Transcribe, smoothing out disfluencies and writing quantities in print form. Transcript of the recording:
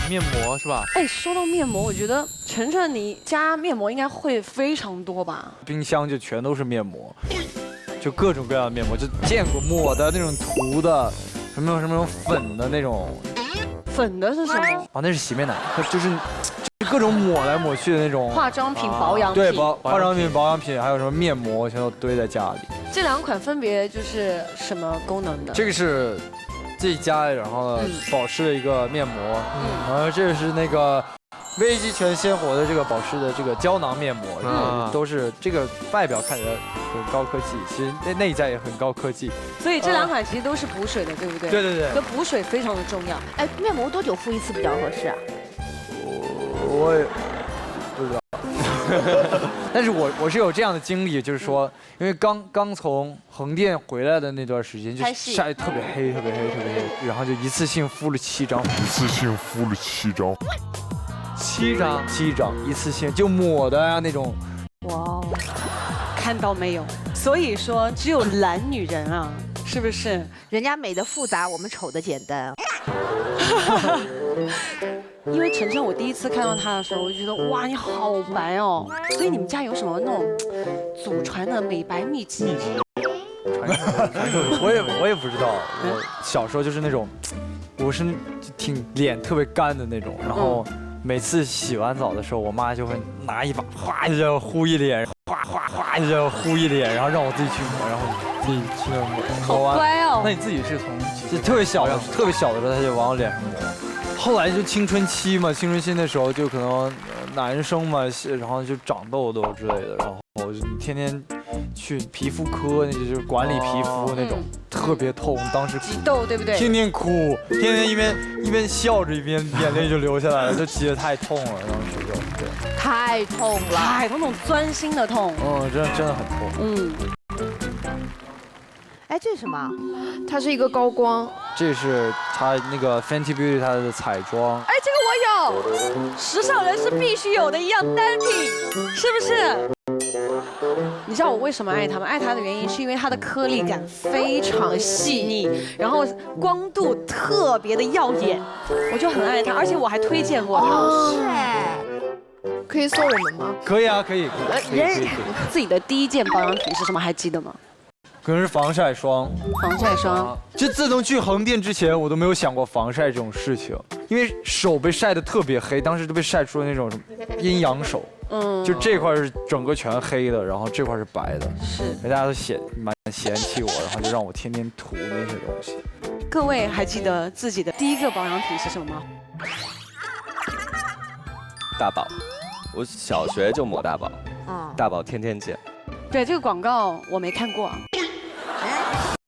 面膜是吧？哎，说到面膜，我觉得晨晨你家面膜应该会非常多吧？冰箱就全都是面膜，就各种各样的面膜，就见过抹的那种涂的，什么粉的那种。粉的是什么？啊，那是洗面奶，就是各种抹来抹去的那种化妆品、保养品。对，化妆品、保养品，还有什么面膜，全都堆在家里。这2款分别就是什么功能的？这个是自己家里，然后保湿的一个面膜，然后这是那个危机全鲜活的这个保湿的这个胶囊面膜，都是这个外表看起来很高科技，其实内在也很高科技。所以这2款其实都是补水的，对不对？对对对。这补水非常的重要。哎，面膜多久敷一次比较合适啊？我也不知道。但是我是有这样的经历，就是说，因为刚从横店回来的那段时间，就晒得特别黑，然后就一次性敷了7张，7张，一次性就抹的呀那种。哇哦，看到没有？所以说只有懒女人啊，是不是？人家美的复杂，我们丑的简单。因为晨晨，我第一次看到他的时候，我就觉得哇，你好白哦。所以你们家有什么那种祖传的美白秘籍？我也不知道，我小时候就是那种，我是脸特别干的那种，然后每次洗完澡的时候，我妈就会拿一把哗一下呼一脸，哗一下呼一脸，然后让我自己去抹，然后自己去那抹。好乖哦。那你自己是从就特别小的时候，她就往我脸上抹。后来就青春期嘛，青春期那时候就可能男生嘛，然后就长痘痘之类的，然后我就天天去皮肤科，那就是管理皮肤那种，特别痛，当时挤痘对不对？天天哭，天天一边笑着一边眼泪就流下来了，就挤得太痛了，当时就对，太痛了，那种钻心的痛，真的很痛，哎，这是什么？它是一个高光，这是它那个 Fenty Beauty 它的彩妆。哎，这个我有，时尚人士必须有的一样单品，是不是？你知道我为什么爱它吗？爱它的原因是因为它的颗粒感非常细腻，然后光度特别的耀眼，我就很爱它，而且我还推荐过它。哦，是哎。可以送我们吗？可以啊，可以。自己的第一件保养品是什么？还记得吗？可能是防晒霜。防晒霜。就自从去横店之前，我都没有想过防晒这种事情，因为手被晒得特别黑，当时都被晒出了那种什么阴阳手。就这块是整个全黑的，然后这块是白的。是。大家都蛮嫌弃我，然后就让我天天涂那些东西。各位还记得自己的第一个保养品是什么吗？大宝，我小学就抹大宝，大宝天天见。对，这个广告我没看过。